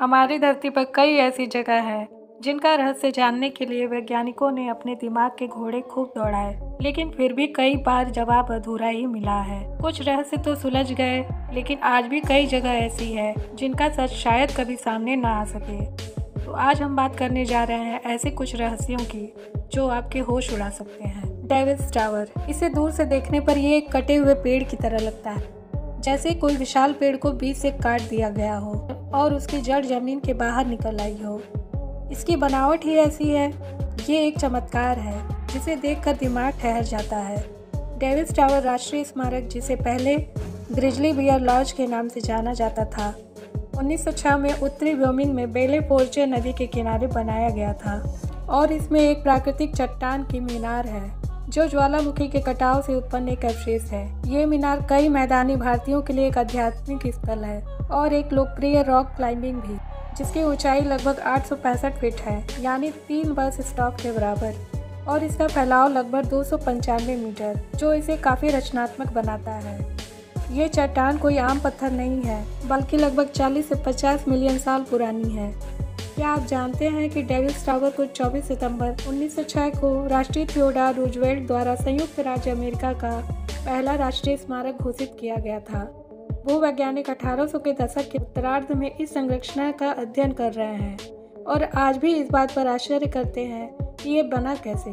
हमारी धरती पर कई ऐसी जगह हैं जिनका रहस्य जानने के लिए वैज्ञानिकों ने अपने दिमाग के घोड़े खूब दौड़ाए, लेकिन फिर भी कई बार जवाब अधूरा ही मिला है। कुछ रहस्य तो सुलझ गए, लेकिन आज भी कई जगह ऐसी है जिनका सच शायद कभी सामने ना आ सके। तो आज हम बात करने जा रहे हैं ऐसे कुछ रहस्यों की जो आपके होश उड़ा सकते हैं। Devil's Tower. इसे दूर से देखने पर ये एक कटे हुए पेड़ की तरह लगता है, जैसे कोई विशाल पेड़ को बीच से काट दिया गया हो और उसकी जड़ जमीन के बाहर निकल आई हो। इसकी बनावट ही ऐसी है। ये एक चमत्कार है जिसे देखकर दिमाग ठहर जाता है। डेविल्स टावर राष्ट्रीय स्मारक, जिसे पहले ग्रिजली बियर लॉज के नाम से जाना जाता था, 1906 में उत्तरी व्योमिंग में बेले फोर्चे नदी के किनारे बनाया गया था और इसमें एक प्राकृतिक चट्टान की मीनार है जो ज्वालामुखी के कटाव से उत्पन्न एक अवशेष है। ये मीनार कई मैदानी भारतीयों के लिए एक आध्यात्मिक स्थल है और एक लोकप्रिय रॉक क्लाइंबिंग भी, जिसकी ऊंचाई लगभग 865 फीट है, यानी 3 बस स्टॉप के बराबर, और इसका फैलाव लगभग 295 मीटर, जो इसे काफ़ी रचनात्मक बनाता है। ये चट्टान कोई आम पत्थर नहीं है, बल्कि लगभग 40 से 50 मिलियन साल पुरानी है। क्या आप जानते हैं कि डेविल्स टावर को 24 सितंबर 1906 को राष्ट्रीय थियोडोर रूजवेल्ट द्वारा संयुक्त राज्य अमेरिका का पहला राष्ट्रीय स्मारक घोषित किया गया था। भूवैज्ञानिक 1800 के दशक के उत्तरार्ध में इस संरचना का अध्ययन कर रहे हैं और आज भी इस बात पर आश्चर्य करते हैं कि ये बना कैसे।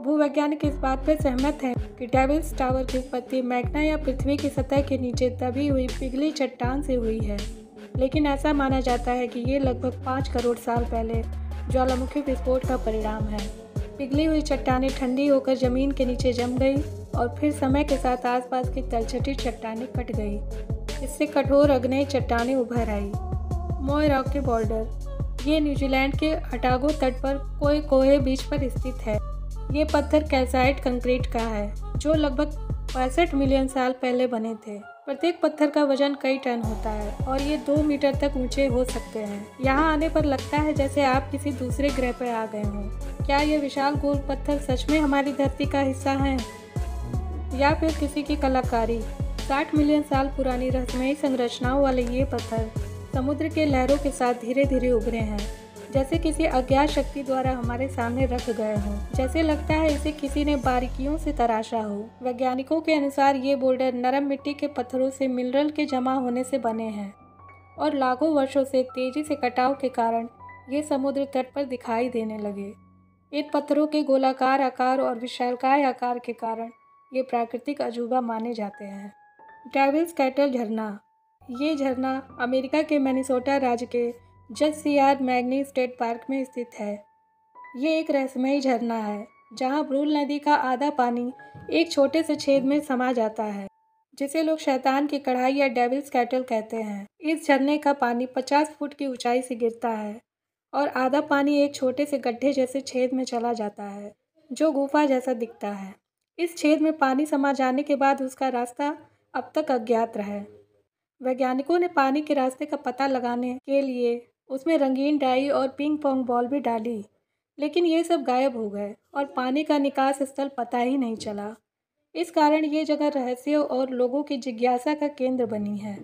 भूवैज्ञानिक इस बात पर सहमत हैं कि डेविल्स टावर की उत्पत्ति मैग्ना या पृथ्वी की सतह के नीचे दबी हुई पिघली चट्टान से हुई है, लेकिन ऐसा माना जाता है कि ये लगभग 5 करोड़ साल पहले ज्वालामुखी विस्फोट का परिणाम है। पिघली हुई चट्टानें ठंडी होकर जमीन के नीचे जम गई और फिर समय के साथ आसपास की तलछटी चट्टानें कट गई। इससे कठोर अग्नेय चट्टानें उभर आई। मोय रॉक के बॉर्डर। ये न्यूजीलैंड के अटागो तट पर कोई कोहे बीच पर स्थित है। ये पत्थर कैल्साइट कंक्रीट का है जो लगभग 65 मिलियन साल पहले बने थे। प्रत्येक पत्थर का वजन कई टन होता है और ये 2 मीटर तक ऊंचे हो सकते हैं। यहाँ आने पर लगता है जैसे आप किसी दूसरे ग्रह पर आ गए हों। क्या ये विशाल गोल पत्थर सच में हमारी धरती का हिस्सा हैं या फिर किसी की कलाकारी? 60 मिलियन साल पुरानी रहस्यमयी संरचनाओं वाले ये पत्थर समुद्र के लहरों के साथ धीरे धीरे उभरे हैं, जैसे किसी अज्ञात शक्ति द्वारा हमारे सामने रख गए हों। जैसे लगता है इसे किसी ने बारीकियों से तराशा हो। वैज्ञानिकों के अनुसार ये बोल्डर नरम मिट्टी के पत्थरों से मिनरल के जमा होने से बने हैं और लाखों वर्षों से तेजी से कटाव के कारण ये समुद्र तट पर दिखाई देने लगे। इन पत्थरों के गोलाकार आकार और विशालकाय आकार के कारण ये प्राकृतिक अजूबा माने जाते हैं। डेविल्स कैटल झरना। ये झरना अमेरिका के मिनेसोटा राज्य के जज मैग्नी स्टेट पार्क में स्थित है। ये एक रहस्यमयी झरना है जहाँ ब्रूल नदी का आधा पानी एक छोटे से छेद में समा जाता है, जिसे लोग शैतान की कढ़ाई या डेविल्स कैटल कहते हैं। इस झरने का पानी 50 फुट की ऊंचाई से गिरता है और आधा पानी एक छोटे से गड्ढे जैसे छेद में चला जाता है जो गुफा जैसा दिखता है। इस छेद में पानी समा जाने के बाद उसका रास्ता अब तक अज्ञात रहा। वैज्ञानिकों ने पानी के रास्ते का पता लगाने के लिए उसमें रंगीन डाई और पिंग पोंग बॉल भी डाली, लेकिन ये सब गायब हो गए और पानी का निकास स्थल पता ही नहीं चला। इस कारण ये जगह रहस्यों और लोगों की जिज्ञासा का केंद्र बनी है।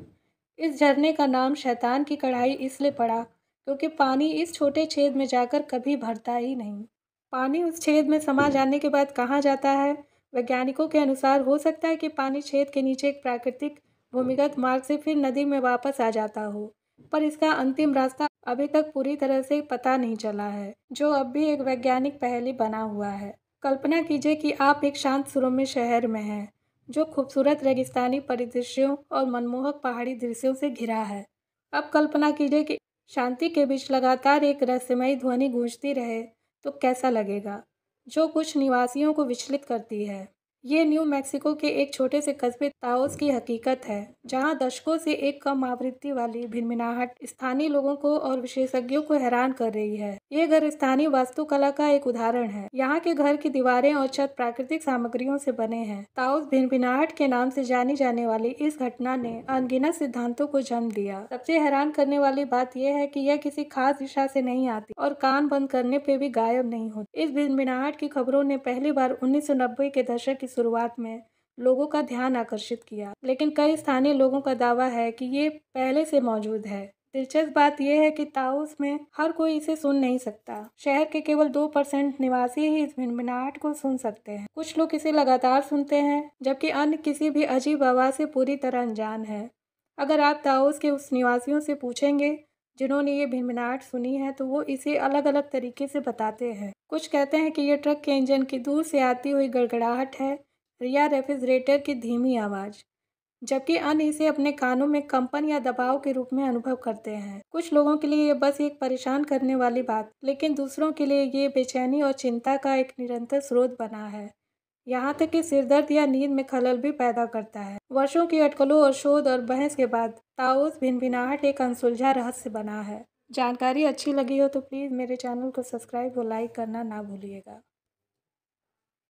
इस झरने का नाम शैतान की कढ़ाई इसलिए पड़ा क्योंकि पानी इस छोटे छेद में जाकर कभी भरता ही नहीं। पानी उस छेद में समा जाने के बाद कहाँ जाता है? वैज्ञानिकों के अनुसार हो सकता है कि पानी छेद के नीचे एक प्राकृतिक भूमिगत मार्ग से फिर नदी में वापस आ जाता हो, पर इसका अंतिम रास्ता अभी तक पूरी तरह से पता नहीं चला है, जो अब भी एक वैज्ञानिक पहेली बना हुआ है। कल्पना कीजिए कि आप एक शांत सुरम्य शहर में हैं जो खूबसूरत रेगिस्तानी परिदृश्यों और मनमोहक पहाड़ी दृश्यों से घिरा है। अब कल्पना कीजिए कि शांति के बीच लगातार एक रहस्यमयी ध्वनि गूंजती रहे तो कैसा लगेगा, जो कुछ निवासियों को विचलित करती है। ये न्यू मैक्सिको के एक छोटे से कस्बे ताओस की हकीकत है, जहां दशकों से एक कम आवृत्ति वाली भिनभिनाहट स्थानीय लोगों को और विशेषज्ञों को हैरान कर रही है। ये घर स्थानीय वास्तुकला का एक उदाहरण है। यहाँ के घर की दीवारें और छत प्राकृतिक सामग्रियों से बने हैं। ताओस भिनभिनाहट के नाम से जानी जाने वाली इस घटना ने अनगिनत सिद्धांतों को जन्म दिया। सबसे हैरान करने वाली बात यह है कि यह किसी खास दिशा से नहीं आती और कान बंद करने पे भी गायब नहीं होती। इस भिनभिनाहट की खबरों ने पहली बार 1990 के दशक की शुरुआत में लोगों का ध्यान आकर्षित किया, लेकिन कई स्थानीय लोगों का दावा है कि ये पहले से मौजूद है। दिलचस्प बात यह है कि ताउस में हर कोई इसे सुन नहीं सकता। शहर के केवल 2% निवासी ही इस भिनभिनाहट को सुन सकते हैं। कुछ लोग इसे लगातार सुनते हैं, जबकि अन्य किसी भी अजीब आवाज से पूरी तरह अनजान है। अगर आप ताउस के उस निवासियों से पूछेंगे जिन्होंने ये भिनभिनाहट सुनी है, तो वो इसे अलग अलग तरीके से बताते हैं। कुछ कहते हैं कि ये ट्रक के इंजन की दूर से आती हुई गड़गड़ाहट है या रेफ्रिजरेटर की धीमी आवाज़, जबकि अन्य इसे अपने कानों में कंपन या दबाव के रूप में अनुभव करते हैं। कुछ लोगों के लिए ये बस एक परेशान करने वाली बात, लेकिन दूसरों के लिए ये बेचैनी और चिंता का एक निरंतर स्रोत बना है। यहाँ तक कि सिरदर्द या नींद में खलल भी पैदा करता है। वर्षों की अटकलों और शोध और बहस के बाद ताउस भिनभिनाहट एक अनसुलझा रहस्य बना है। जानकारी अच्छी लगी हो तो प्लीज़ मेरे चैनल को सब्सक्राइब और लाइक करना ना भूलिएगा।